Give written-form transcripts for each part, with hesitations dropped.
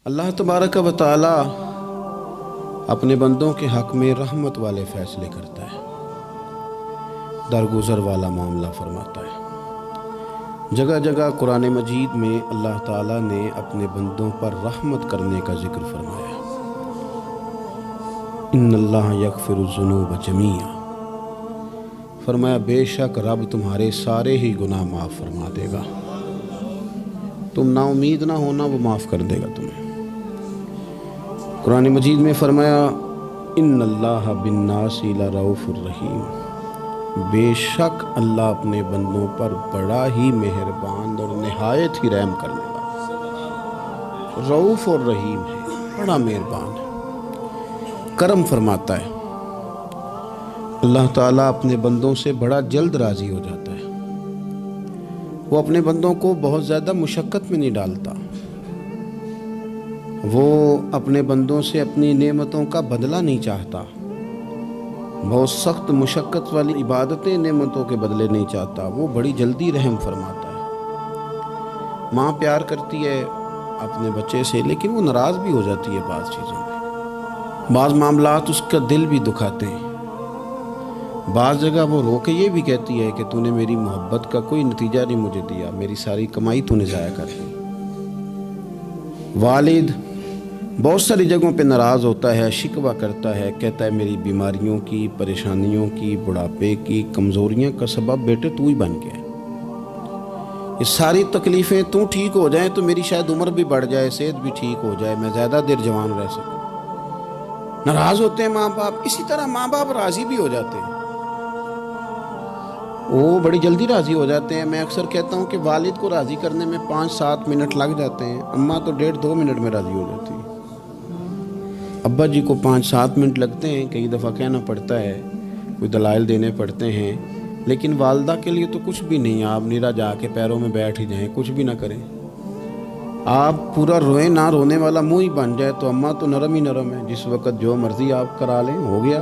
اللہ تبارک و تعالی اپنے بندوں کے حق میں رحمت والے فیصلے کرتا ہے، درگزر والا معاملہ فرماتا ہے۔ جگہ جگہ قرآن مجید میں اللہ تعالیٰ نے اپنے بندوں پر رحمت کرنے کا ذکر فرمایا۔ ان اللہ یغفر الذنوب جمیعا، فرمایا بے شک رب تمہارے سارے ہی گناہ معاف فرما دے گا، تم نا امید نہ ہونا، وہ معاف کر دے گا تمہیں۔ قرآن مجید میں فرمایا ان اللہ بالناس لرؤوف الرحیم، بے شک اللہ اپنے بندوں پر بڑا ہی مہربان اور نہایت ہی رحم کرنے والا، رؤوف اور رحیم ہے، بڑا مہربان ہے، کرم فرماتا ہے۔ اللہ تعالیٰ اپنے بندوں سے بڑا جلد راضی ہو جاتا ہے، وہ اپنے بندوں کو بہت زیادہ مشقت میں نہیں ڈالتا، وہ اپنے بندوں سے اپنی نعمتوں کا بدلہ نہیں چاہتا، بہت سخت مشقت والی عبادتیں نعمتوں کے بدلے نہیں چاہتا، وہ بڑی جلدی رحم فرماتا ہے۔ ماں پیار کرتی ہے اپنے بچے سے، لیکن وہ ناراض بھی ہو جاتی ہے بعض چیزوں میں، بعض معاملات اس کا دل بھی دکھاتے ہیں، بعض جگہ وہ رو کے یہ بھی کہتی ہے کہ تو نے میری محبت کا کوئی نتیجہ نہیں مجھے دیا، میری ساری کمائی تو نے ضائع کر دی۔ والد بہت ساری جگہوں پہ ناراض ہوتا ہے، شکوہ کرتا ہے، کہتا ہے میری بیماریوں کی، پریشانیوں کی، بڑھاپے کی، کمزوریاں کا سبب بیٹے تو ہی بن گیا ہے، یہ ساری تکلیفیں تو ٹھیک ہو جائیں تو میری شاید عمر بھی بڑھ جائے، صحت بھی ٹھیک ہو جائے، میں زیادہ دیر جوان رہ سکوں۔ ناراض ہوتے ہیں ماں باپ، اسی طرح ماں باپ راضی بھی ہو جاتے ہیں، وہ بڑی جلدی راضی ہو جاتے ہیں۔ میں اکثر کہتا ہوں کہ والد کو راضی کرنے میں 5-7 منٹ لگ جاتے ہیں، اماں تو 1.5-2 منٹ میں راضی ہو جاتی ہے۔ ابا جی کو 5-7 منٹ لگتے ہیں، کئی دفعہ کہنا پڑتا ہے، کوئی دلائل دینے پڑتے ہیں، لیکن والدہ کے لیے تو کچھ بھی نہیں، آپ نیرا جا کے پیروں میں بیٹھ ہی جائیں، کچھ بھی نہ کریں، آپ پورا روئیں، نہ رونے والا منہ ہی بن جائے تو اماں تو نرم ہی نرم ہے، جس وقت جو مرضی آپ کرا لیں ہو گیا۔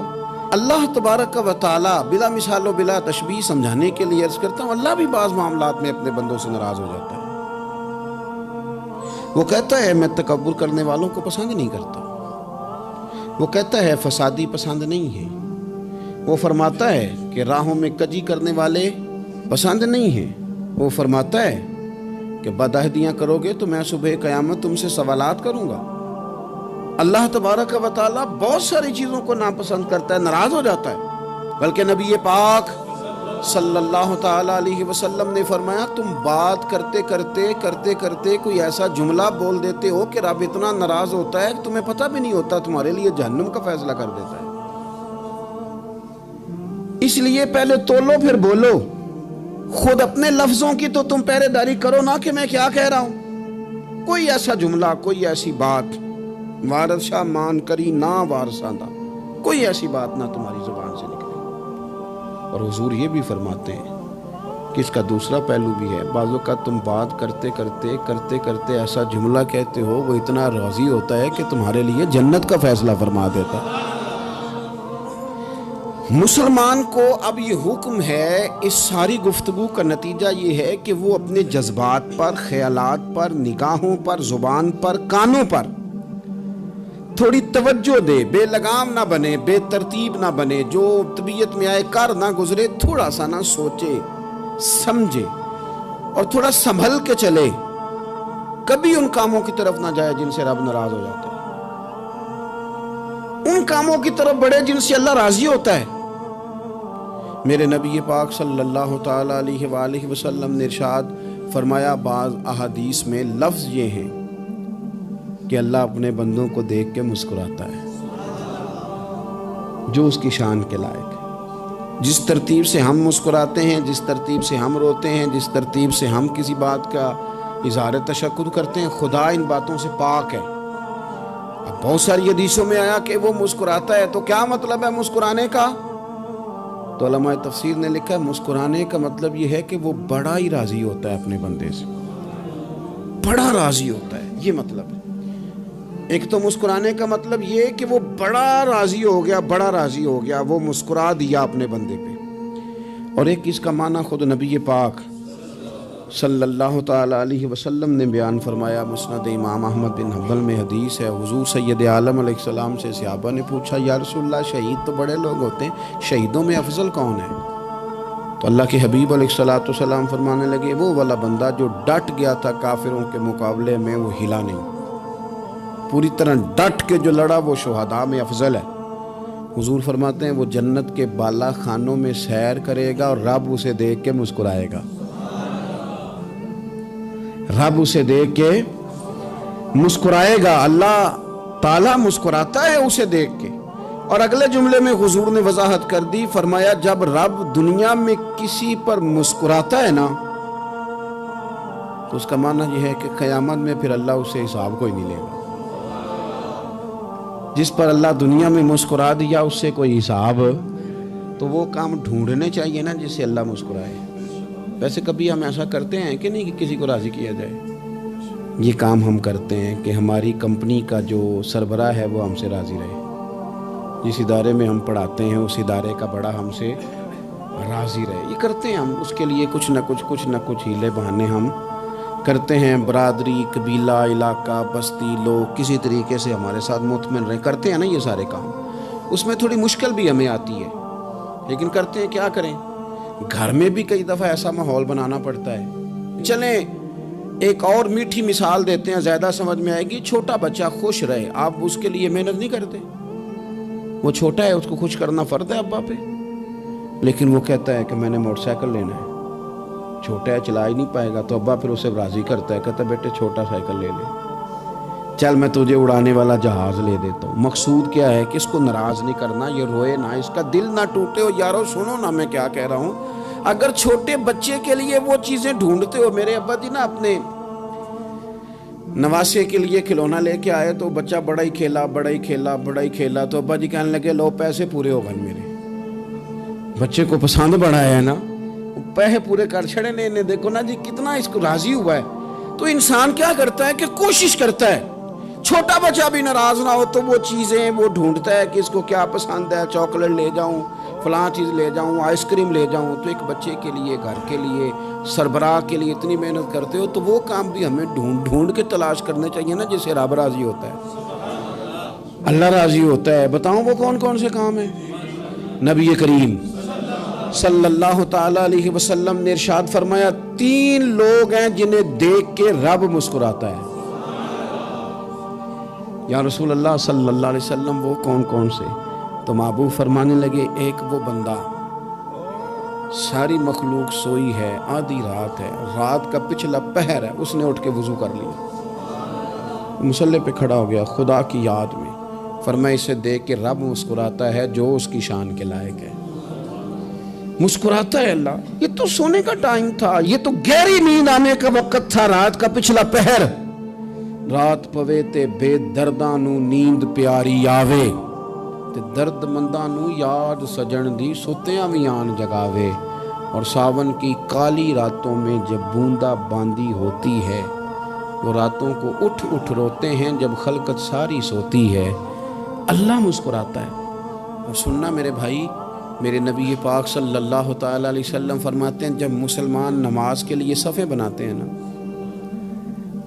اللہ تبارک و تعالی بلا مثال و بلا تشبیہ سمجھانے کے لیے عرض کرتا ہوں، اللہ بھی بعض معاملات میں اپنے بندوں سے ناراض ہو جاتا ہے، وہ کہتا ہے میں تکبر کرنے والوں کو پسند نہیں کرتا، وہ کہتا ہے فسادی پسند نہیں ہے، وہ فرماتا ہے کہ راہوں میں کجی کرنے والے پسند نہیں ہیں، وہ فرماتا ہے کہ بدعہدیاں کرو گے تو میں صبح قیامت تم سے سوالات کروں گا۔ اللہ تبارک و تعالیٰ بہت ساری چیزوں کو ناپسند کرتا ہے، ناراض ہو جاتا ہے، بلکہ نبی پاک صلی اللہ تعالیٰ علیہ وسلم نے فرمایا تم بات کرتے کرتے کوئی ایسا جملہ بول دیتے ہو کہ رب اتنا ناراض ہوتا ہے کہ تمہیں پتہ بھی نہیں ہوتا، تمہارے لیے جہنم کا فیصلہ کر دیتا ہے۔ اس لیے پہلے تولو پھر بولو، خود اپنے لفظوں کی تو تم پہرے داری کرو نا کہ میں کیا کہہ رہا ہوں، کوئی ایسا جملہ، کوئی ایسی بات وارث شاہ مان کری نہ وارثاں دا، کوئی ایسی بات نہ تمہاری زبان سے نکلے۔ اور حضور یہ بھی فرماتے ہیں کہ اس کا دوسرا پہلو بھی ہے، بعض اوقات تم بات کرتے ایسا جملہ کہتے ہو وہ اتنا راضی ہوتا ہے کہ تمہارے لیے جنت کا فیصلہ فرما دیتا ہے۔ مسلمان کو اب یہ حکم ہے، اس ساری گفتگو کا نتیجہ یہ ہے کہ وہ اپنے جذبات پر، خیالات پر، نگاہوں پر، زبان پر، کانوں پر تھوڑی توجہ دے، بے لگام نہ بنے، بے ترتیب نہ بنے، جو طبیعت میں آئے کر نہ گزرے، تھوڑا سا نہ سوچے سمجھے اور تھوڑا سنبھل کے چلے، کبھی ان کاموں کی طرف نہ جائے جن سے رب ناراض ہو جاتا ہے، ان کاموں کی طرف بڑھے جن سے اللہ راضی ہوتا ہے۔ میرے نبی پاک صلی اللہ تعالیٰ علیہ وآلہ وسلم نے ارشاد فرمایا، بعض احادیث میں لفظ یہ ہیں کہ اللہ اپنے بندوں کو دیکھ کے مسکراتا ہے، جو اس کی شان کے لائق ہے۔ جس ترتیب سے ہم مسکراتے ہیں، جس ترتیب سے ہم روتے ہیں، جس ترتیب سے ہم کسی بات کا اظہار تشکر کرتے ہیں، خدا ان باتوں سے پاک ہے۔ اب بہت ساری حدیثوں میں آیا کہ وہ مسکراتا ہے، تو کیا مطلب ہے مسکرانے کا؟ تو علماء تفسیر نے لکھا ہے مسکرانے کا مطلب یہ ہے کہ وہ بڑا ہی راضی ہوتا ہے اپنے بندے سے، بڑا راضی ہوتا ہے، یہ مطلب ہے۔ ایک تو مسکرانے کا مطلب یہ کہ وہ بڑا راضی ہو گیا، وہ مسکرا دیا اپنے بندے پہ، اور ایک اس کا معنی خود نبی پاک صلی اللہ تعالیٰ علیہ وسلم نے بیان فرمایا، مسند امام احمد بن حنبل میں حدیث ہے، حضور سید عالم علیہ السلام سے صحابہ نے پوچھا، یا رسول اللہ شہید تو بڑے لوگ ہوتے ہیں، شہیدوں میں افضل کون ہے؟ تو اللہ کے حبیب علیہ السلام فرمانے لگے، وہ والا بندہ جو ڈٹ گیا تھا کافروں کے مقابلے میں، وہ ہلا نہیں، پوری طرح ڈٹ کے جو لڑا وہ شہداء میں افضل ہے۔ حضور فرماتے ہیں وہ جنت کے بالا خانوں میں سیر کرے گا اور رب اسے دیکھ کے مسکرائے گا، رب اسے دیکھ کے مسکرائے گا، اللہ تعالیٰ مسکراتا ہے اسے دیکھ کے۔ اور اگلے جملے میں حضور نے وضاحت کر دی، فرمایا جب رب دنیا میں کسی پر مسکراتا ہے نا تو اس کا معنی یہ ہے کہ قیامت میں پھر اللہ اسے حساب کوئی نہیں لے گا۔ جس پر اللہ دنیا میں مسکرا دیا اس سے کوئی حساب، تو وہ کام ڈھونڈنے چاہیے نا جس سے اللہ مسکرائے۔ ویسے کبھی ہم ایسا کرتے ہیں کہ نہیں کہ کسی کو راضی کیا جائے؟ یہ کام ہم کرتے ہیں کہ ہماری کمپنی کا جو سربراہ ہے وہ ہم سے راضی رہے، جس ادارے میں ہم پڑھاتے ہیں اس ادارے کا بڑا ہم سے راضی رہے، یہ کرتے ہیں ہم۔ اس کے لیے کچھ نہ کچھ ہیلے بہانے ہم کرتے ہیں، برادری، قبیلہ، علاقہ، بستی، لوگ کسی طریقے سے ہمارے ساتھ مطمئن رہیں، کرتے ہیں نا یہ سارے کام۔ اس میں تھوڑی مشکل بھی ہمیں آتی ہے لیکن کرتے ہیں، کیا کریں۔ گھر میں بھی کئی دفعہ ایسا ماحول بنانا پڑتا ہے۔ چلیں ایک اور میٹھی مثال دیتے ہیں، زیادہ سمجھ میں آئے گی۔ چھوٹا بچہ خوش رہے، آپ اس کے لیے محنت نہیں کرتے، وہ چھوٹا ہے، اس کو خوش کرنا فرض ہے ابا پہ، لیکن وہ کہتا ہے کہ میں نے موٹر سائیکل لینا ہے، چھوٹا ہے چلا ہی نہیں پائے گا، تو ابا پھر اسے راضی کرتا ہے، کہتا ہے بیٹے چھوٹا سائیکل لے لے، چل میں تجھے اڑانے والا جہاز لے دیتا ہوں۔ مقصود کیا ہے کہ اس کو ناراض نہیں کرنا، یہ روئے نہ، اس کا دل نہ ٹوٹے۔ ہو یارو سنو نا میں کیا کہہ رہا ہوں، اگر چھوٹے بچے کے لیے وہ چیزیں ڈھونڈتے ہو، میرے ابا جی نا اپنے نواسے کے لیے کھلونا لے کے آئے تو بچہ بڑا ہی کھیلا، تو ابا جی کہنے لگے لو پیسے پورے ہو گئے میرے، بچے کو پسند بڑا ہے نا، پیسے پورے کر چھڑے نے، دیکھو نا جی کتنا اس کو راضی ہوا ہے۔ تو انسان کیا کرتا ہے کہ کوشش کرتا ہے، چھوٹا بچہ بھی ناراض نہ ہو تو وہ چیزیں وہ ڈھونڈتا ہے کہ اس کو کیا پسند ہے، چاکلیٹ لے جاؤں، فلاں چیز لے جاؤں، آئس کریم لے جاؤں۔ تو ایک بچے کے لیے، گھر کے لیے، سربراہ کے لیے اتنی محنت کرتے ہو، تو وہ کام بھی ہمیں ڈھونڈ کے تلاش کرنے چاہیے نا جس سے رب راضی ہوتا ہے، اللہ راضی ہوتا ہے۔ بتاؤں وہ کون سے کام ہیں؟ نبی کریم صلی اللہ تعالیٰ علیہ وسلم نے ارشاد فرمایا 3 لوگ ہیں جنہیں دیکھ کے رب مسکراتا ہے۔ یا رسول اللہ صلی اللہ علیہ وسلم وہ کون سے؟ تو محبوب فرمانے لگے، ایک وہ بندہ ساری مخلوق سوئی ہے، آدھی رات ہے، رات کا پچھلا پہر ہے، اس نے اٹھ کے وضو کر لیا، مصلی پہ کھڑا ہو گیا خدا کی یاد میں، فرمایا اسے دیکھ کے رب مسکراتا ہے جو اس کی شان کے لائق ہے، مسکراتا ہے اللہ۔ یہ تو سونے کا ٹائم تھا، یہ تو گہری نیند آنے کا وقت تھا، رات کا پچھلا پہر، رات پوے تے بے درداں نو نیند پیاری آوے، تے درد منداں نو یاد سجن دی ستیاں وی آن جگاوے، اور ساون کی کالی راتوں میں جب بوندا باندی ہوتی ہے، وہ راتوں کو اٹھ روتے ہیں جب خلقت ساری سوتی ہے، اللہ مسکراتا ہے۔ اور سننا میرے بھائی، میرے نبی پاک صلی اللہ تعالیٰ علیہ وسلم فرماتے ہیں جب مسلمان نماز کے لیے صفیں بناتے ہیں نا،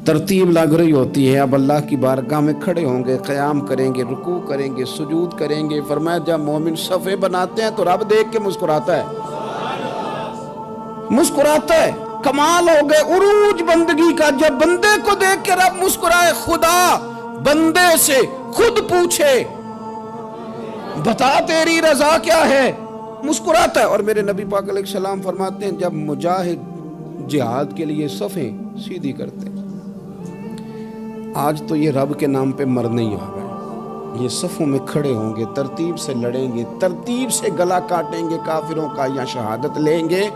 ترتیب لگ رہی ہوتی ہے، اب اللہ کی بارگاہ میں کھڑے ہوں گے، قیام کریں گے، رکوع کریں گے، سجود کریں گے، فرمایا جب مومن صفیں بناتے ہیں تو رب دیکھ کے مسکراتا ہے، مسکراتا ہے۔ کمال ہو گئے عروج بندگی کا، جب بندے کو دیکھ کے رب مسکرائے، خدا بندے سے خود پوچھے بتا تیری رضا کیا ہے، مسکراتا ہے۔ اور میرے نبی پاک علیہ السلام فرماتے ہیں جب مجاہد جہاد کے لیے صفیں سیدھی کرتے ہیں، آج تو یہ رب کے نام پہ مرنے ہی آ گئے، یہ صفوں میں کھڑے ہوں گے، ترتیب سے لڑیں گے، ترتیب سے گلا کاٹیں گے کافروں کا یا شہادت لیں گے۔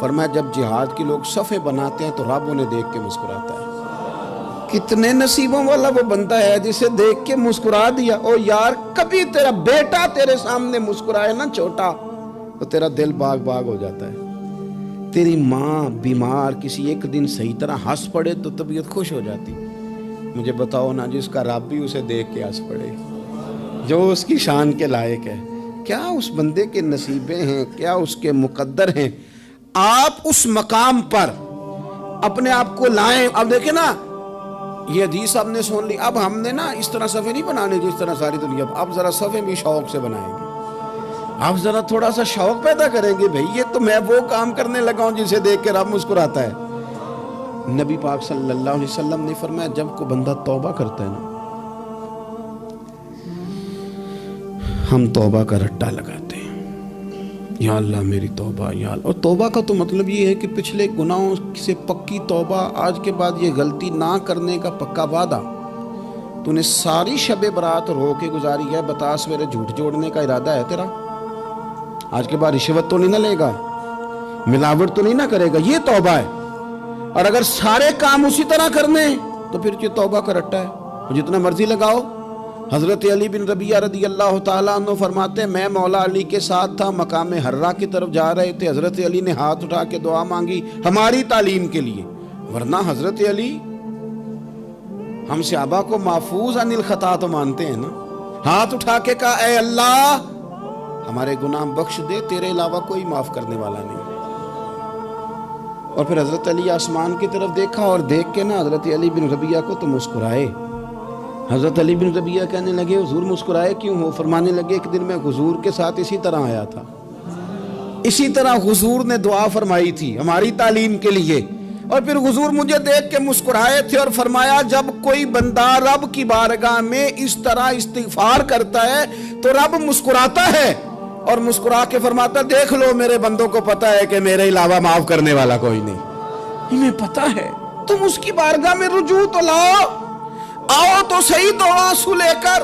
فرمایا جب جہاد کے لوگ صفیں بناتے ہیں تو رب انہیں دیکھ کے مسکراتا ہے۔ کتنے نصیبوں والا وہ بندہ ہے جسے دیکھ کے مسکرا دیا۔ او یار کبھی تیرا بیٹا تیرے سامنے مسکرائے نا چھوٹا تو تیرا دل باغ ہو جاتا ہے، تیری ماں بیمار کسی ایک دن صحیح طرح ہنس پڑے تو طبیعت خوش ہو جاتی۔ مجھے بتاؤ نا جس کا رب بھی اسے دیکھ کے ہنس پڑے، جو اس کی شان کے لائق ہے، کیا اس بندے کے نصیبیں ہیں، کیا اس کے مقدر ہیں۔ آپ اس مقام پر اپنے آپ کو لائیں. اب دیکھیں نا یہ حدیث آپ نے سن لی, اب ہم نے نا اس طرح صفحے نہیں بنانے جس طرح ساری دنیا, اب ذرا صفحے بھی شوق سے بنائیں گے. آپ ذرا تھوڑا سا شوق پیدا کریں گے, بھئی یہ تو میں وہ کام کرنے لگا ہوں جسے دیکھ کے رب مسکراتا ہے. نبی پاک صلی اللہ علیہ وسلم نے فرمایا جب کوئی بندہ توبہ کرتا ہے نا, ہم توبہ کا رٹا لگاتے ہیں, یا اللہ میری توبہ, یا اللہ. اور توبہ کا تو مطلب یہ ہے کہ پچھلے گناہوں سے پکی توبہ, آج کے بعد یہ غلطی نہ کرنے کا پکا وعدہ. تو نے ساری شب برات رو کے گزاری ہے, بتا سویرے جھوٹ جوڑنے کا ارادہ ہے تیرا, آج کے بعد رشوت تو نہیں نہ لے گا, ملاوٹ تو نہیں نہ کرے گا, یہ توبہ ہے. اور اگر سارے کام اسی طرح کرنے تو پھر یہ توبہ کا رٹا ہے, جتنا مرضی لگاؤ. حضرت علی بن ربیعہ رضی اللہ تعالیٰ عنہ فرماتے ہیں میں مولا علی کے ساتھ تھا, مقام حرہ کی طرف جا رہے تھے, حضرت علی نے ہاتھ اٹھا کے دعا مانگی ہماری تعلیم کے لیے, ورنہ حضرت علی ہم صحابہ کو محفوظ عن الخطا تو مانتے ہیں نا. ہاتھ اٹھا کے کہا اے اللہ ہمارے گناہ بخش دے, تیرے علاوہ کوئی معاف کرنے والا نہیں. اور پھر حضرت علی آسمان کی طرف دیکھا اور دیکھ کے نا حضرت علی بن ربیعہ کو تو مسکرائے. حضرت علی بن ربیعہ کہنے لگے حضور مسکرائے کیوں ہو؟ فرمانے لگے ایک دن میں حضور کے ساتھ اسی طرح آیا تھا, اسی طرح حضور نے دعا فرمائی تھی ہماری تعلیم کے لیے, اور پھر حضور مجھے دیکھ کے مسکرائے تھے اور فرمایا جب کوئی بندہ رب کی بارگاہ میں اس طرح استغفار کرتا ہے تو رب مسکراتا ہے, اور مسکرا کے فرماتا دیکھ لو میرے بندوں کو پتا ہے کہ میرے علاوہ معاف کرنے والا کوئی نہیں, انہیں پتا ہے. تم اس کی بارگاہ میں رجوع تو لاؤ, آؤ تو صحیح تو آنسو لے کر.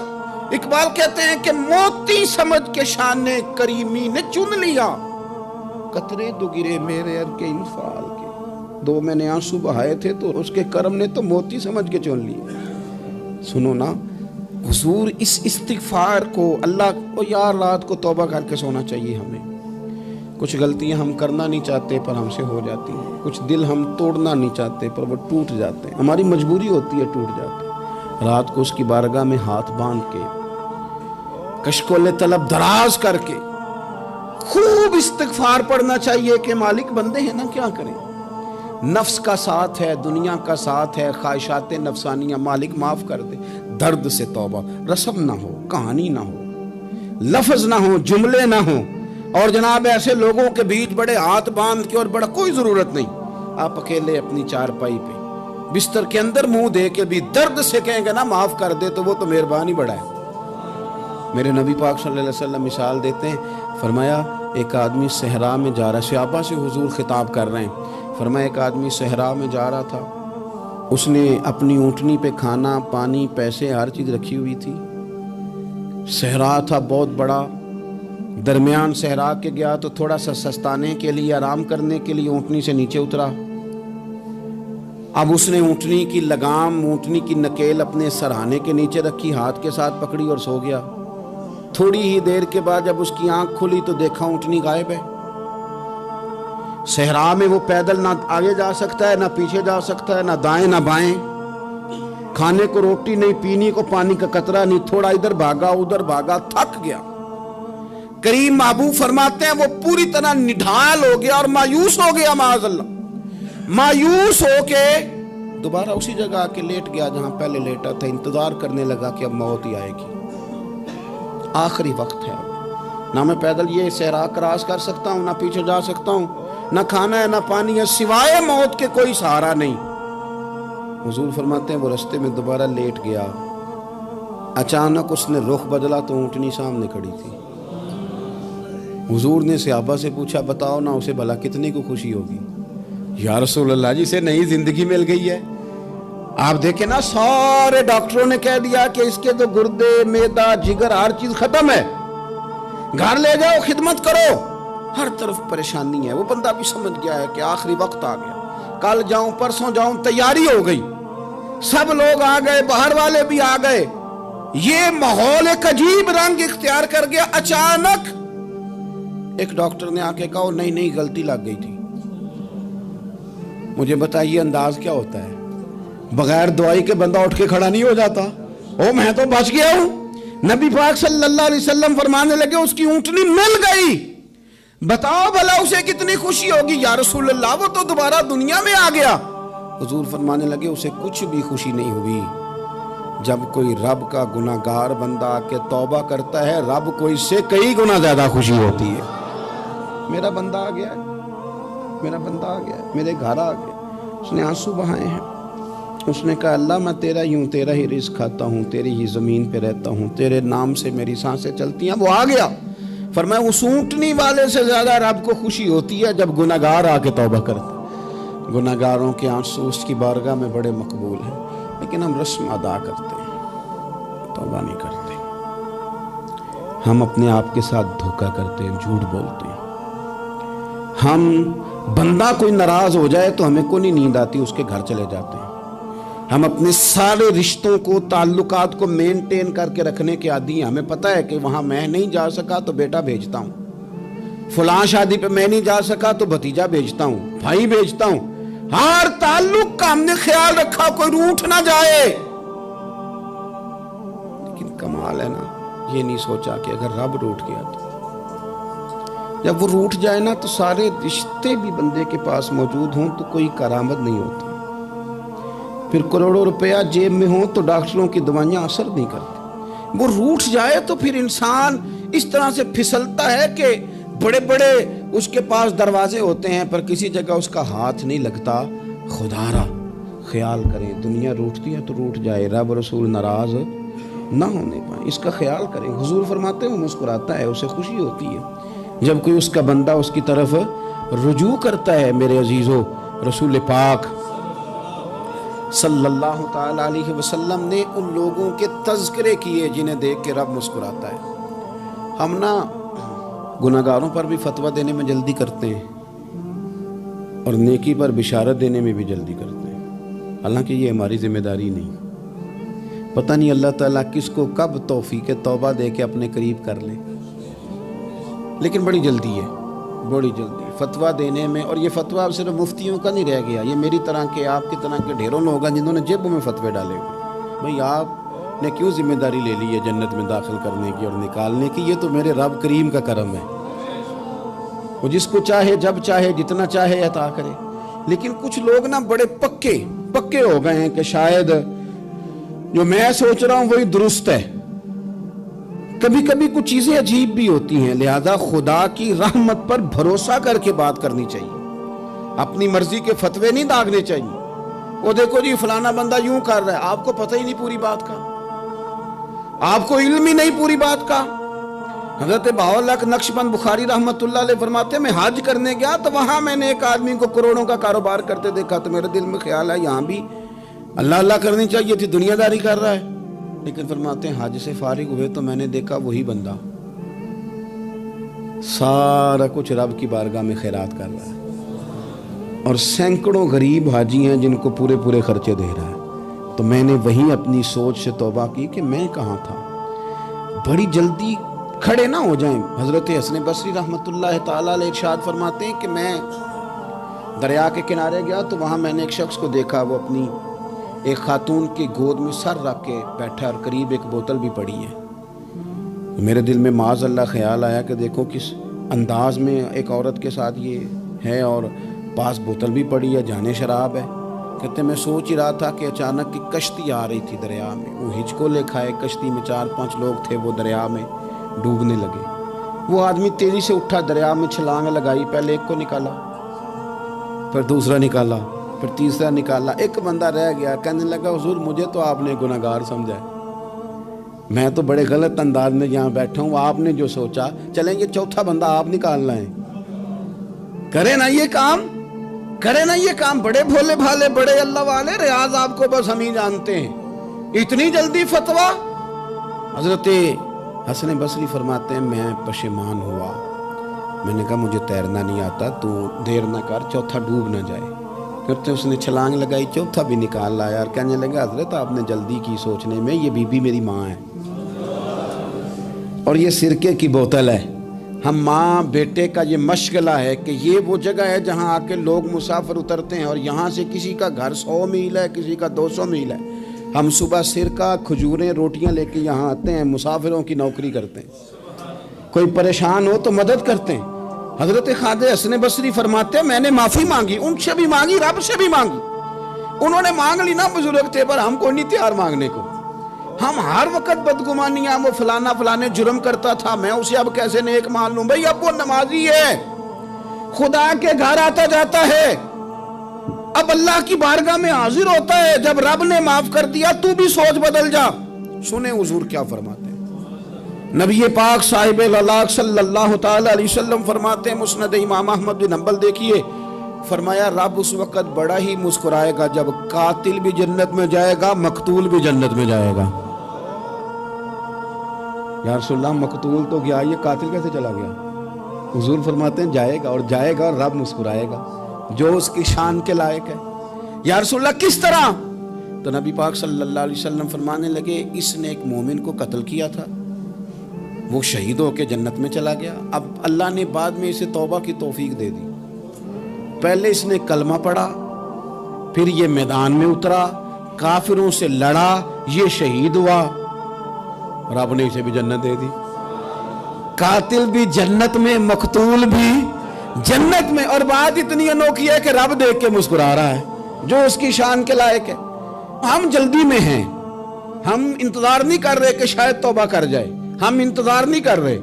اقبال کہتے ہیں کہ موتی سمجھ کے شان کریمی نے چن لیا, قطرے دو گرے میرے ار کے انفال کے, دو میں نے آنسو بہائے تھے تو اس کے کرم نے تو موتی سمجھ کے چن لیا. سنو نا حضور اس استغفار کو, اللہ کو یار رات کو توبہ کر کے سونا چاہیے ہمیں. کچھ غلطیاں ہم کرنا نہیں چاہتے پر ہم سے ہو جاتی ہیں, کچھ دل ہم توڑنا نہیں چاہتے پر وہ ٹوٹ جاتے ہیں, ہماری مجبوری ہوتی ہے ٹوٹ جاتے ہیں. رات کو اس کی بارگاہ میں ہاتھ باندھ کے کشکول طلب دراز کر کے خوب استغفار پڑھنا چاہیے کہ مالک بندے ہیں نا کیا کریں, نفس کا ساتھ ہے, دنیا کا ساتھ ہے, خواہشات نفسانیہ, مالک معاف کر دے. درد سے توبہ, رسم نہ ہو, کہانی نہ ہو, لفظ نہ ہو, جملے نہ ہو, اور جناب ایسے لوگوں کے بیچ بڑے ہاتھ باندھ کے اور بڑا کوئی ضرورت نہیں. آپ اکیلے اپنی چارپائی پہ بستر کے اندر منہ دے کے بھی درد سے کہیں گے نا معاف کر دے تو وہ تو مہربانی بڑا ہے. میرے نبی پاک صلی اللہ علیہ وسلم مثال دیتے ہیں, فرمایا ایک آدمی صحرا میں جا رہا ہے, صحابہ سے حضور خطاب کر رہے ہیں, فرمایا ایک آدمی صحرا میں جا رہا تھا, اس نے اپنی اونٹنی پہ کھانا پانی پیسے ہر چیز رکھی ہوئی تھی. صحرا تھا بہت بڑا, درمیان صحرا کے گیا تو تھوڑا سا سستانے کے لیے آرام کرنے کے لیے اونٹنی سے نیچے اترا. اب اس نے اونٹنی کی لگام, اونٹنی کی نکیل اپنے سرہانے کے نیچے رکھی, ہاتھ کے ساتھ پکڑی اور سو گیا. تھوڑی ہی دیر کے بعد جب اس کی آنکھ کھلی تو دیکھا اونٹنی غائب ہے. صحرا میں وہ پیدل نہ آگے جا سکتا ہے, نہ پیچھے جا سکتا ہے, نہ دائیں نہ بائیں, کھانے کو روٹی نہیں, پینے کو پانی کا قطرہ نہیں, تھوڑا ادھر بھاگا ادھر بھاگا, تھک گیا. کریم محبوب فرماتے ہیں وہ پوری طرح نڈھال ہو گیا اور مایوس ہو گیا, معاذ اللہ, مایوس ہو کے دوبارہ اسی جگہ آ کے لیٹ گیا جہاں پہلے لیٹا تھا. انتظار کرنے لگا کہ اب موت ہی آئے گی, آخری وقت ہے, نہ میں پیدل یہ صحرا کراس کر سکتا ہوں, نہ پیچھے جا سکتا ہوں, نہ کھانا ہے نہ پانی ہے, سوائے موت کے کوئی سہارا نہیں. حضور فرماتے ہیں وہ رستے میں دوبارہ لیٹ گیا, اچانک اس نے رخ بدلا تو اونٹنی سامنے کھڑی تھی. حضور نے صحابہ سے پوچھا بتاؤ نا اسے بھلا کتنی کو خوشی ہوگی؟ یا رسول اللہ جسے نئی زندگی مل گئی ہے. آپ دیکھیں نا سارے ڈاکٹروں نے کہہ دیا کہ اس کے تو گردے معدہ جگر ہر چیز ختم ہے, گھر لے جاؤ خدمت کرو, ہر طرف پریشانی ہے. وہ بندہ بھی سمجھ گیا ہے کہ آخری وقت آ گیا, کل جاؤں پرسوں جاؤں, تیاری ہو گئی, سب لوگ آ گئے, باہر والے بھی آ گئے, یہ ماحول ایک عجیب رنگ اختیار کر گیا. اچانک ایک ڈاکٹر نے آ کے کہا نہیں غلطی لگ گئی تھی. مجھے بتائیے انداز کیا ہوتا ہے؟ بغیر دوائی کے بندہ اٹھ کے کھڑا نہیں ہو جاتا, میں تو بچ گیا ہوں. نبی پاک صلی اللہ علیہ وسلم فرمانے لگے اس کی اونٹنی مل گئی, بتاؤ بھلا اسے کتنی خوشی ہوگی. یا رسول اللہ وہ تو دوبارہ دنیا میں آ گیا. حضور فرمانے لگے اسے کچھ بھی خوشی نہیں ہوئی جب کوئی رب کا گناہگار بندہ آ کے توبہ کرتا ہے، رب کو اس سے کئی گنا زیادہ خوشی ہوتی ہے۔ میرا بندہ آ گیا ہے، میرا بندہ آ گیا ہے، میرے گھر آ گیا، اس نے آنسو بہائے ہیں، اس نے کہا اللہ میں تیرا ہی ہوں، تیرا ہی رزق کھاتا ہوں، تیری ہی زمین پہ رہتا ہوں، تیرے نام سے میری سانسیں چلتی ہیں۔ وہ آ گیا، فرمایا اس اونٹنی والے سے زیادہ رب کو خوشی ہوتی ہے جب گناہگار آ کے توبہ کرتا ہے۔ گناہگاروں کے آنسو اس کی بارگاہ میں بڑے مقبول ہیں، لیکن ہم رسم ادا کرتے ہیں، توبہ نہیں کرتے۔ ہم اپنے آپ کے ساتھ دھوکہ کرتے ہیں، جھوٹ بولتے ہیں۔ ہم بندہ کوئی ناراض ہو جائے تو ہمیں کو نہیں نیند آتی، اس کے گھر چلے جاتے ہیں۔ ہم اپنے سارے رشتوں کو، تعلقات کو مینٹین کر کے رکھنے کے عادی ہیں۔ ہمیں پتہ ہے کہ وہاں میں نہیں جا سکا تو بیٹا بھیجتا ہوں، فلاں شادی پہ میں نہیں جا سکا تو بھتیجا بھیجتا ہوں، بھائی بھیجتا ہوں۔ ہر تعلق کا ہم نے خیال رکھا کوئی روٹھ نہ جائے، لیکن کمال ہے نا، یہ نہیں سوچا کہ اگر رب روٹھ گیا تو جب وہ روٹھ جائے نا تو سارے رشتے بھی بندے کے پاس موجود ہوں تو کوئی کرامت نہیں ہوتی۔ پھر کروڑوں روپیہ جیب میں ہوں تو ڈاکٹروں کی دوائیاں اثر نہیں کرتی۔ وہ روٹھ جائے تو پھر انسان اس طرح سے پھسلتا ہے کہ بڑے بڑے اس کے پاس دروازے ہوتے ہیں پر کسی جگہ اس کا ہاتھ نہیں لگتا۔ خدا را خیال کریں، دنیا روٹھتی ہے تو روٹھ جائے، رب رسول ناراض نہ ہونے پائیں، اس کا خیال کریں۔ حضور فرماتے ہیں وہ مسکراتا ہے، اسے خوشی ہوتی ہے جب کوئی اس کا بندہ اس کی طرف رجوع کرتا ہے۔ میرے عزیزو، رسول پاک صلی اللہ تعالی علیہ وسلم نے ان لوگوں کے تذکرے کیے جنہیں دیکھ کے رب مسکراتا ہے۔ ہم نا گناہگاروں پر بھی فتویٰ دینے میں جلدی کرتے ہیں اور نیکی پر بشارت دینے میں بھی جلدی کرتے ہیں، حالانکہ یہ ہماری ذمہ داری نہیں۔ پتہ نہیں اللہ تعالیٰ کس کو کب توفیق توبہ دے کے اپنے قریب کر لے، لیکن بڑی جلدی ہے، بڑی جلدی فتویٰ دینے میں۔ اور یہ فتویٰ صرف مفتیوں کا نہیں رہ گیا، یہ میری طرح کے، آپ کی طرح کے ڈھیروں لوگ ہیں جنہوں نے جیبوں میں فتوے ڈالے ہوئے۔ بھئی آپ نے کیوں ذمہ داری لے لی ہے جنت میں داخل کرنے کی اور نکالنے کی؟ یہ تو میرے رب کریم کا کرم ہے، وہ جس کو چاہے جب چاہے جتنا چاہے عطا کرے۔ لیکن کچھ لوگ نا بڑے پکے ہو گئے ہیں کہ شاید جو میں سوچ رہا ہوں وہی درست ہے۔ کبھی کبھی کچھ چیزیں عجیب بھی ہوتی ہیں، لہذا خدا کی رحمت پر بھروسہ کر کے بات کرنی چاہیے، اپنی مرضی کے فتوے نہیں داغنے چاہیے۔ وہ دیکھو جی فلانا بندہ یوں کر رہا ہے، آپ کو پتہ ہی نہیں پوری بات کا، آپ کو علم ہی نہیں پوری بات کا۔ حضرت بہاءاللہ نقشبند بخاری رحمت اللہ علیہ فرماتے ہیں میں حج کرنے گیا تو وہاں میں نے ایک آدمی کو کروڑوں کا کاروبار کرتے دیکھا تو میرے دل میں خیال ہے یہاں بھی اللہ اللہ کرنی چاہیے تھی، دنیا داری کر رہا ہے۔ لیکن فرماتے ہیں حج سے فارغ ہوئے تو میں نے دیکھا وہی بندہ سارا کچھ رب کی بارگاہ میں خیرات کر رہا ہے، اور سینکڑوں غریب حاجی ہیں جن کو پورے خرچے دے رہا ہے۔ تو میں نے وہیں اپنی سوچ سے توبہ کی کہ میں کہاں تھا۔ بڑی جلدی کھڑے نہ ہو جائیں۔ حضرت حسن بصری رحمت اللہ تعالیٰ علیہ ارشاد فرماتے ہیں کہ میں دریا کے کنارے گیا تو وہاں میں نے ایک شخص کو دیکھا، وہ اپنی ایک خاتون کی گود میں سر رکھ کے بیٹھا اور قریب ایک بوتل بھی پڑی ہے۔ میرے دل میں معاذ اللہ خیال آیا کہ دیکھو کس انداز میں ایک عورت کے ساتھ یہ ہے اور پاس بوتل بھی پڑی ہے، جانے شراب ہے۔ کہتے میں سوچ ہی رہا تھا کہ اچانک کی کشتی آ رہی تھی دریا میں، وہ ہچکو لے کھائے، کشتی میں 4-5 لوگ تھے، وہ دریا میں ڈوبنے لگے۔ وہ آدمی تیزی سے اٹھا، دریا میں چھلانگ لگائی، پہلے ایک کو نکالا، پھر دوسرا نکالا، پھر تیسرا نکالا، ایک بندہ رہ گیا۔ کہنے لگا حضور مجھے تو آپ نے گناہگار سمجھا ہے، میں تو بڑے غلط انداز میں یہاں بیٹھا ہوں، آپ نے جو سوچا چلیں یہ چوتھا بندہ آپ نکالنا ہے، کرے نا یہ کام، کرے نا یہ کام۔ بڑے بھولے بھالے بڑے اللہ والے، ریاض آپ کو بس ہم ہی جانتے ہیں، اتنی جلدی فتویٰ۔ حضرت حسن بصری فرماتے ہیں میں پشیمان ہوا، میں نے کہا مجھے تیرنا نہیں آتا، تو دیر نہ کر، چوتھا ڈوب نہ جائے۔ پھر اس نے چھلانگ لگائی، چوتھا بھی نکال لایا اور کہنے لگا حضرت آپ نے جلدی کی سوچنے میں، یہ بی بی میری ماں ہے اور یہ سرکے کی بوتل ہے۔ ہم ماں بیٹے کا یہ مشغلہ ہے کہ یہ وہ جگہ ہے جہاں آ کے لوگ مسافر اترتے ہیں، اور یہاں سے کسی کا گھر 100 میل ہے، کسی کا 200 میل ہے۔ ہم صبح سرکہ کھجوریں روٹیاں لے کے یہاں آتے ہیں، مسافروں کی نوکری کرتے ہیں، کوئی پریشان ہو تو مدد کرتے ہیں۔ حضرت خواجہ حسن بصری فرماتے ہیں میں نے معافی مانگی، ان سے بھی مانگی، رب سے بھی مانگی، انہوں نے مانگ لی نا بزرگ تھے، پر ہم کو نہیں تیار مانگنے کو. ہم ہر وقت بدگمانیاں، وہ فلانا فلانے جرم کرتا تھا، میں اسے اب کیسے نیک مان لوں؟ بھئی اب وہ نمازی ہے، خدا کے گھر آتا جاتا ہے، اب اللہ کی بارگاہ میں حاضر ہوتا ہے. جب رب نے معاف کر دیا تو بھی سوچ بدل جا. سنیں حضور کیا فرماتے ہیں. نبی پاک صاحب الاخلاق صلی اللہ تعالی علیہ وسلم فرماتے ہیں، مسند امام احمد بن حنبل دیکھیے، فرمایا رب اس وقت بڑا ہی مسکرائے گا جب قاتل بھی جنت میں جائے گا، مقتول بھی جنت میں جائے گا. یا رسول اللہ مقتول تو گیا، یہ قاتل کیسے چلا گیا؟ حضور فرماتے ہیں جائے گا، اور جائے گا اور رب مسکرائے گا جو اس کی شان کے لائق ہے. یا رسول اللہ کس طرح؟ تو نبی پاک صلی اللہ علیہ وسلم فرمانے لگے اس نے ایک مومن کو قتل کیا تھا، وہ شہید ہو کے جنت میں چلا گیا. اب اللہ نے بعد میں اسے توبہ کی توفیق دے دی. پہلے اس نے کلمہ پڑھا، پھر یہ میدان میں اترا، کافروں سے لڑا، یہ شہید ہوا، رب نے اسے بھی جنت دے دی. قاتل بھی جنت میں، مقتول بھی جنت میں. اور بات اتنی انوکھی ہے کہ رب دیکھ کے مسکرا رہا ہے جو اس کی شان کے لائق ہے. ہم جلدی میں ہیں، ہم انتظار نہیں کر رہے کہ شاید توبہ کر جائے، ہم انتظار نہیں کر رہے.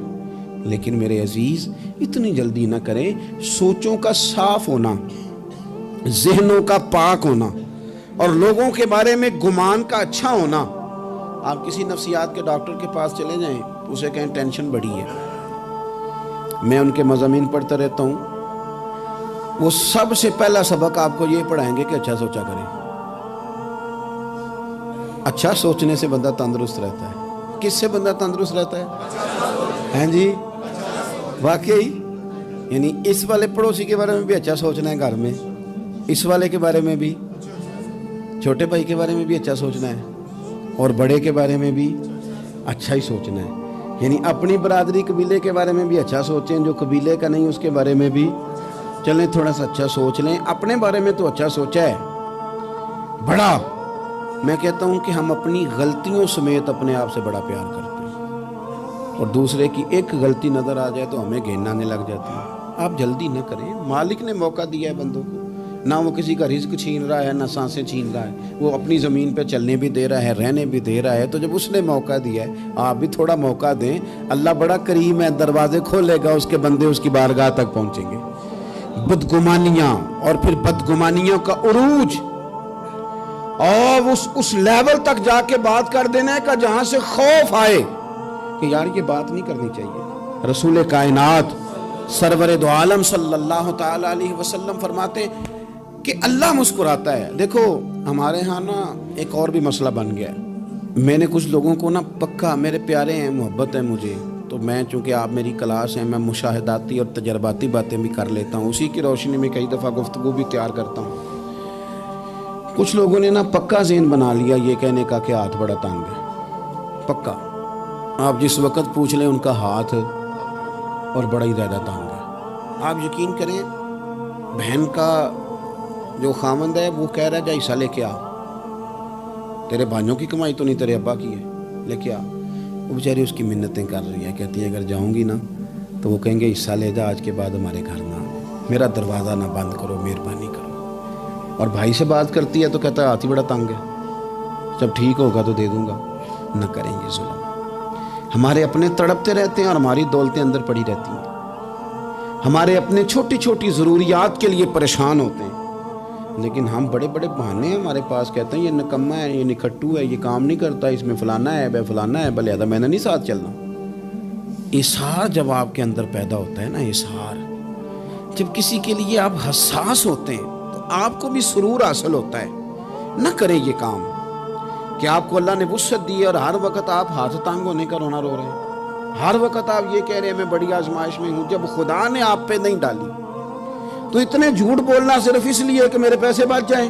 لیکن میرے عزیز اتنی جلدی نہ کریں. سوچوں کا صاف ہونا، ذہنوں کا پاک ہونا، اور لوگوں کے بارے میں گمان کا اچھا ہونا. آپ کسی نفسیات کے ڈاکٹر کے پاس چلے جائیں، اسے کہیں ٹینشن بڑی ہے، میں ان کے مضامین پڑھتا رہتا ہوں، وہ سب سے پہلا سبق آپ کو یہ پڑھائیں گے کہ اچھا سوچا کریں. اچھا سوچنے سے بندہ تندرست رہتا ہے. کس سے بندہ تندرست رہتا ہے؟ ہیں جی واقعی. یعنی اس والے پڑوسی کے بارے میں بھی اچھا سوچنا ہے گھر میں، اس والے کے بارے میں بھی، چھوٹے بھائی کے بارے میں بھی اچھا سوچنا ہے، اور بڑے کے بارے میں بھی اچھا ہی سوچنا ہے. یعنی اپنی برادری قبیلے کے بارے میں بھی اچھا سوچیں، جو قبیلے کا نہیں اس کے بارے میں بھی چلیں تھوڑا سا اچھا سوچ لیں. اپنے بارے میں تو اچھا سوچا ہے بڑا. میں کہتا ہوں کہ ہم اپنی غلطیوں سمیت اپنے آپ سے بڑا پیار کرتے ہیں، اور دوسرے کی ایک غلطی نظر آ جائے تو ہمیں گھن آنے لگ جاتی ہے. آپ جلدی نہ کریں. مالک نے موقع دیا ہے بندوں کو، نہ وہ کسی کا رزق چھین رہا ہے، نہ سانسیں چھین رہا ہے، وہ اپنی زمین پہ چلنے بھی دے رہا ہے، رہنے بھی دے رہا ہے. تو جب اس نے موقع دیا ہے آپ بھی تھوڑا موقع دیں. اللہ بڑا کریم ہے، دروازے کھولے گا، اس کے بندے اس کی بارگاہ تک پہنچیں گے. بدگمانیاں اور پھر بدگمانیوں کا عروج، اور اس لیول تک جا کے بات کر دینا ہے کہ جہاں سے خوف آئے کہ یار یہ بات نہیں کرنی چاہیے. رسول کائنات سرور دو عالم صلی اللہ تعالی علیہ وسلم فرماتے کہ اللہ مسکراتا ہے. دیکھو ہمارے ہاں نا ایک اور بھی مسئلہ بن گیا ہے. میں نے کچھ لوگوں کو نا پکا، میرے پیارے ہیں، محبت ہے مجھے، تو میں چونکہ آپ میری کلاس ہیں، میں مشاہداتی اور تجرباتی باتیں بھی کر لیتا ہوں، اسی کی روشنی میں کئی دفعہ گفتگو بھی تیار کرتا ہوں. کچھ لوگوں نے نا پکا ذہن بنا لیا یہ کہنے کا کہ ہاتھ بڑا تنگ ہے. پکا آپ جس وقت پوچھ لیں ان کا ہاتھ اور بڑا ہی زیادہ تنگ ہے. آپ یقین کریں بہن کا جو خامند ہے وہ کہہ رہا ہے جا حصہ لے کے آ، تیرے بھائیوں کی کمائی تو نہیں، تیرے ابا کی ہے، لے کے آ. وہ بیچاری اس کی منتیں کر رہی ہے، کہتی ہے اگر جاؤں گی نا تو وہ کہیں گے حصہ لے جا، آج کے بعد ہمارے گھر نہ، میرا دروازہ نہ بند کرو، مہربانی کرو. اور بھائی سے بات کرتی ہے تو کہتا ہے ہاتھ ہی بڑا تنگ ہے، جب ٹھیک ہوگا تو دے دوں گا. نہ کریں یہ ظلم. ہمارے اپنے تڑپتے رہتے ہیں اور ہماری دولتیں اندر پڑی رہتی ہیں. ہمارے اپنے چھوٹی چھوٹی ضروریات کے لیے پریشان ہوتے ہیں، لیکن ہم بڑے بڑے بہانے ہیں ہمارے پاس. کہتے ہیں یہ نکما ہے، یہ نکھٹو ہے، یہ کام نہیں کرتا، اس میں فلانا ہے، بے فلانا ہے، بلہذا میں نے نہیں ساتھ چلنا. اظہار جب آپ کے اندر پیدا ہوتا ہے نا، اظہار جب کسی کے لیے آپ حساس ہوتے ہیں تو آپ کو بھی سرور حاصل ہوتا ہے. نہ کریں یہ کام کہ آپ کو اللہ نے وسعت دی ہے اور ہر وقت آپ ہاتھ تانگ ہونے کا رونا رو رہے ہیں، ہر وقت آپ یہ کہہ رہے ہیں میں بڑی آزمائش میں ہوں، جب خدا نے آپ پہ نہیں ڈالی. تو اتنے جھوٹ بولنا صرف اس لیے کہ میرے پیسے بچ جائیں،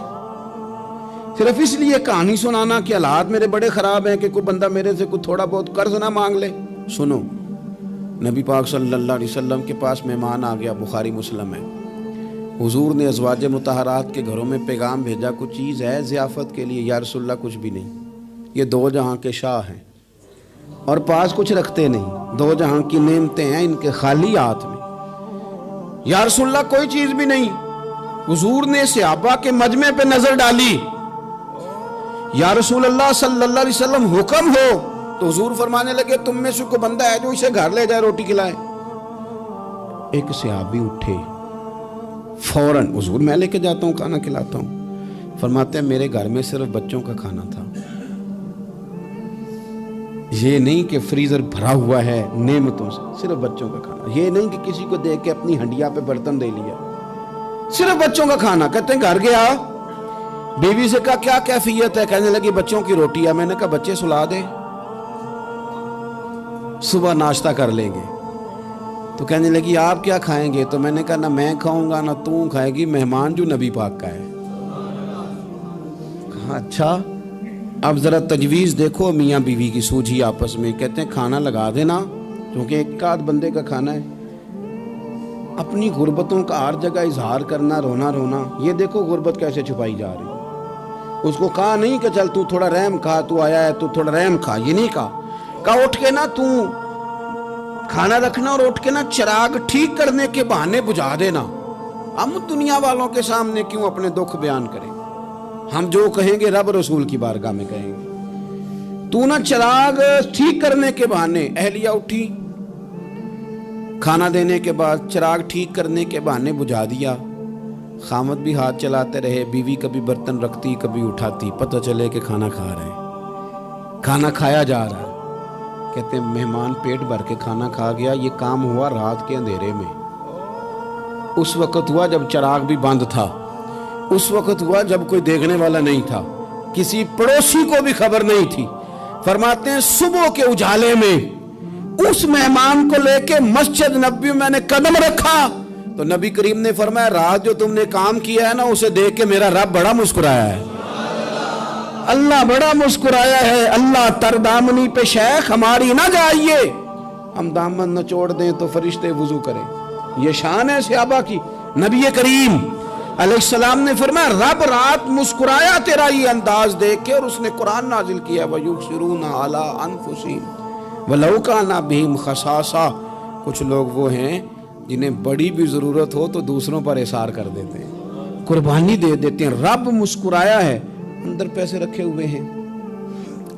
صرف اس لیے کہانی سنانا کہ حالات میرے بڑے خراب ہیں کہ کوئی بندہ میرے سے کوئی تھوڑا بہت قرض نہ مانگ لے. سنو، نبی پاک صلی اللہ علیہ وسلم کے پاس مہمان آ گیا، بخاری مسلم ہے. حضور نے ازواج مطہرات کے گھروں میں پیغام بھیجا کچھ چیز ہے ضیافت کے لیے. یا رسول اللہ کچھ بھی نہیں، یہ دو جہاں کے شاہ ہیں اور پاس کچھ رکھتے نہیں، دو جہاں کی نعمتیں ہیں ان کے خالی ہاتھ میں. یا رسول اللہ کوئی چیز بھی نہیں. حضور نے صحابہ کے مجمع پہ نظر ڈالی، یا رسول اللہ صلی اللہ علیہ وسلم حکم ہو، تو حضور فرمانے لگے تم میں سے کوئی بندہ ہے جو اسے گھر لے جائے روٹی کھلائے؟ ایک صحابی اٹھے فوراً، حضور میں لے کے جاتا ہوں کھانا کھلاتا ہوں۔ فرماتے ہیں میرے گھر میں صرف بچوں کا کھانا تھا، یہ نہیں کہ فریزر بھرا ہوا ہے نعمتوں سے، صرف بچوں کا کھانا، یہ نہیں کہ کسی کو دیکھ کے اپنی ہنڈیا پہ برتن دے لیا، صرف بچوں کا کھانا۔ کہتے ہیں گھر گیا، بیوی سے کہا کیا کیفیت ہے؟ کہنے لگی بچوں کی روٹی ہے۔ میں نے کہا بچے سلا دے، صبح ناشتہ کر لیں گے۔ تو کہنے لگی آپ کیا کھائیں گے؟ تو میں نے کہا نہ میں کھاؤں گا نہ تو کھائے گی، مہمان جو نبی پاک کا ہے۔ کہا اچھا، اب ذرا تجویز دیکھو میاں بیوی کی سوجھی آپس میں۔ کہتے ہیں کھانا لگا دینا، کیونکہ ایک آدھ بندے کا کھانا ہے۔ اپنی غربتوں کا ہر جگہ اظہار کرنا، رونا رونا، یہ دیکھو غربت کیسے چھپائی جا رہی۔ اس کو کہا نہیں کہ چل تو تھوڑا رحم کھا، تو آیا ہے تو تھوڑا رحم کھا، یہ نہیں کہا اٹھ کے نا تو کھانا رکھنا اور اٹھ کے نا چراغ ٹھیک کرنے کے بہانے بجھا دینا۔ ہم دنیا والوں کے سامنے کیوں اپنے دکھ بیان کریں؟ ہم جو کہیں گے رب رسول کی بارگاہ میں کہیں گے۔ تو نا چراغ ٹھیک کرنے کے بہانے، اہلیہ اٹھی کھانا دینے کے بعد چراغ ٹھیک کرنے کے بہانے بجھا دیا۔ خامد بھی ہاتھ چلاتے رہے، بیوی کبھی برتن رکھتی کبھی اٹھاتی، پتہ چلے کہ کھانا کھا رہے ہیں، کھانا کھایا جا رہا ہے۔ کہتے ہیں مہمان پیٹ بھر کے کھانا کھا گیا۔ یہ کام ہوا رات کے اندھیرے میں، اس وقت ہوا جب چراغ بھی بند تھا، اس وقت ہوا جب کوئی دیکھنے والا نہیں تھا، کسی پڑوسی کو بھی خبر نہیں تھی۔ فرماتے ہیں صبح کے اجالے میں اس مہمان کو لے کے مسجد نبوی میں نے قدم رکھا تو نبی کریم نے فرمایا رات جو تم نے کام کیا ہے نا، اسے دیکھ کے میرا رب بڑا مسکرایا ہے، اللہ بڑا مسکرایا ہے۔ اللہ تر دامنی پہ شیخ ہماری نہ جائیے، ہم دامن نہ چھوڑ دیں تو فرشتے وضو کریں۔ یہ شان ہے صحابہ کی۔ نبی کریم علیہ السلام نے فرمایا رب رات مسکرایا تیرا یہ انداز دیکھ کے، اور اس نے قرآن نازل کیا وَيُبْصِرُونَ عَلَىٰ أَنفُسِهِمْ وَلَوْ كَانَ بِهِمْ خَصَاصَةٌ۔ کچھ لوگ وہ ہیں جنہیں بڑی بھی ضرورت ہو تو دوسروں پر اثار کر دیتے ہیں، قربانی دے دیتے ہیں۔ رب مسکرایا ہے، اندر پیسے رکھے ہوئے ہیں،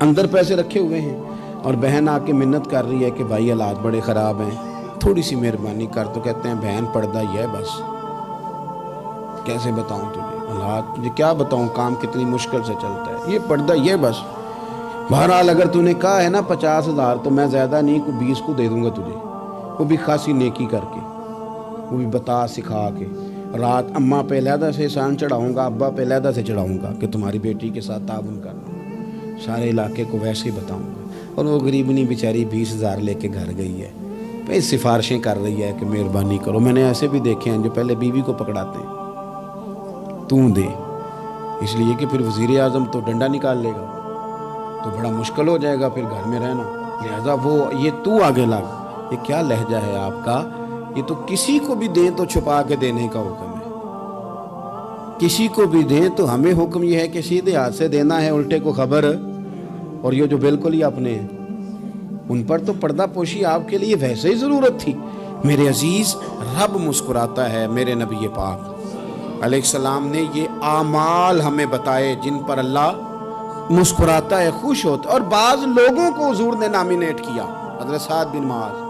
اندر پیسے رکھے ہوئے ہیں، اور بہن آ کے منت کر رہی ہے کہ بھائی حالات بڑے خراب ہیں، تھوڑی سی مہربانی کر۔ تو کہتے ہیں بہن پردہ یہ ہے بس، کیسے بتاؤں تجھے حالات، تجھے کیا بتاؤں کام کتنی مشکل سے چلتا ہے، یہ پردہ یہ بس۔ بہرحال اگر تو نے کہا ہے نا 50,000 تو میں زیادہ نہیں، کوئی 20 کو دے دوں گا تجھے، وہ بھی خاصی نیکی کر کے، وہ بھی بتا سکھا کے۔ رات اماں پہ علیحدہ سے احسان چڑھاؤں گا، ابا پہ علیحدہ سے چڑھاؤں گا کہ تمہاری بیٹی کے ساتھ تعاون کرنا، سارے علاقے کو ویسے ہی بتاؤں گا۔ اور وہ غریبنی بیچاری 20,000 لے کے گھر گئی ہے، پھر سفارشیں کر رہی ہے کہ مہربانی کرو۔ میں نے ایسے بھی دیکھے ہیں جو پہلے بیوی کو پکڑاتے ہیں تو دے، اس لیے کہ پھر وزیر اعظم تو ڈنڈا نکال لے گا تو بڑا مشکل ہو جائے گا پھر گھر میں رہنا، لہذا وہ یہ تو آگے لگ۔ یہ کیا لہجہ ہے آپ کا؟ یہ تو کسی کو بھی دیں تو چھپا کے دینے کا حکم ہے، کسی کو بھی دیں تو ہمیں حکم یہ ہے کہ سیدھے ہاتھ سے دینا ہے، الٹے کو خبر۔ اور یہ جو بالکل ہی اپنے ہیں ان پر تو پردہ پوشی آپ کے لیے ویسے ہی ضرورت تھی۔ میرے عزیز رب مسکراتا ہے۔ میرے نبی پاک علیہ السلام نے یہ اعمال ہمیں بتائے جن پر اللہ مسکراتا ہے، خوش ہوتا ہے۔ اور بعض لوگوں کو حضور نے نامینیٹ کیا، حضرت سعد بن معاذ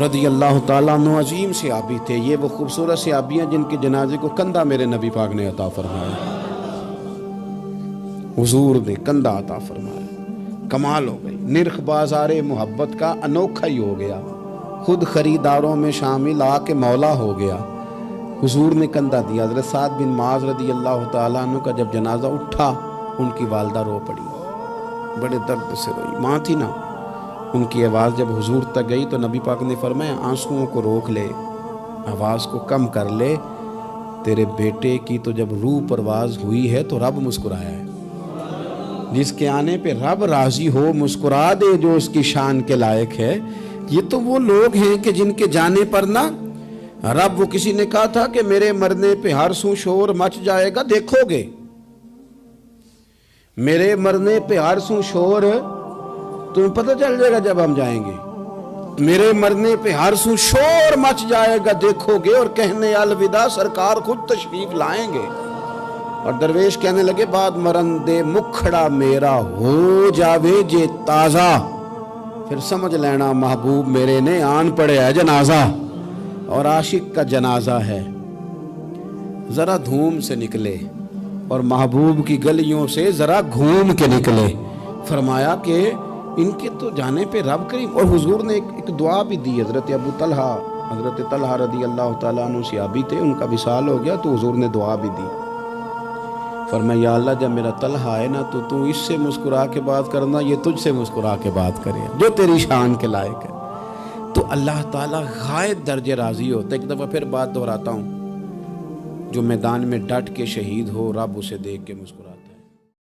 رضی اللہ تعالیٰ عنہ عظیم صحابی تھے۔ یہ وہ خوبصورت صحابی ہیں جن کے جنازے کو کندھا میرے نبی پاک نے عطا فرمایا، حضور نے کندھا عطا فرمایا۔ کمال ہو گئی، نرخ بازار محبت کا انوکھا ہی ہو گیا، خود خریداروں میں شامل آ کے مولا ہو گیا۔ حضور نے کندھا دیا۔ حضرت سعد بن معاذ رضی اللہ تعالیٰ عنہ کا جب جنازہ اٹھا، ان کی والدہ رو پڑی، بڑے درد سے روئی، ماں تھی نا۔ ان کی آواز جب حضور تک گئی تو نبی پاک نے فرمایا آنسوؤں کو روک لے، آواز کو کم کر لے، تیرے بیٹے کی تو جب روح پرواز ہوئی ہے تو رب مسکرایا ہے۔ جس کے آنے پہ رب راضی ہو مسکرا دے جو اس کی شان کے لائق ہے۔ یہ تو وہ لوگ ہیں کہ جن کے جانے پر نا رب، وہ کسی نے کہا تھا کہ میرے مرنے پہ ہر سو شور مچ جائے گا، دیکھو گے میرے مرنے پہ ہر سو شور تمہیں پتہ چل جائے گا جب ہم جائیں گے، میرے مرنے پہ ہر سو شور مچ جائے گا دیکھو گے، اور کہنے الوداع سرکار خود تشریف لائیں گے۔ اور درویش کہنے لگے بعد مرندے مکھڑا میرا ہو جاوے جے تازہ، پھر سمجھ لینا محبوب میرے نے آن پڑے ہے جنازہ، اور عاشق کا جنازہ ہے ذرا دھوم سے نکلے اور محبوب کی گلیوں سے ذرا گھوم کے نکلے۔ فرمایا کہ ان کے تو جانے پہ رب کریم، اور حضور نے ایک دعا بھی دی۔ حضرت ابو طلحہ، حضرت طلحہ رضی اللہ تعالیٰ عنہ صحابی تھے، ان کا وصال ہو گیا تو حضور نے دعا بھی دی۔ فرمایا یا اللہ جب میرا طلحہ آئے نا تو اس سے مسکرا کے بات کرنا، یہ تجھ سے مسکرا کے بات کرے جو تیری شان کے لائق ہے۔ تو اللہ تعالیٰ غائب درجے راضی ہوتا ہے۔ ایک دفعہ پھر بات دہراتا ہوں، جو میدان میں ڈٹ کے شہید ہو رب اسے دیکھ کے مسکراتا ہے۔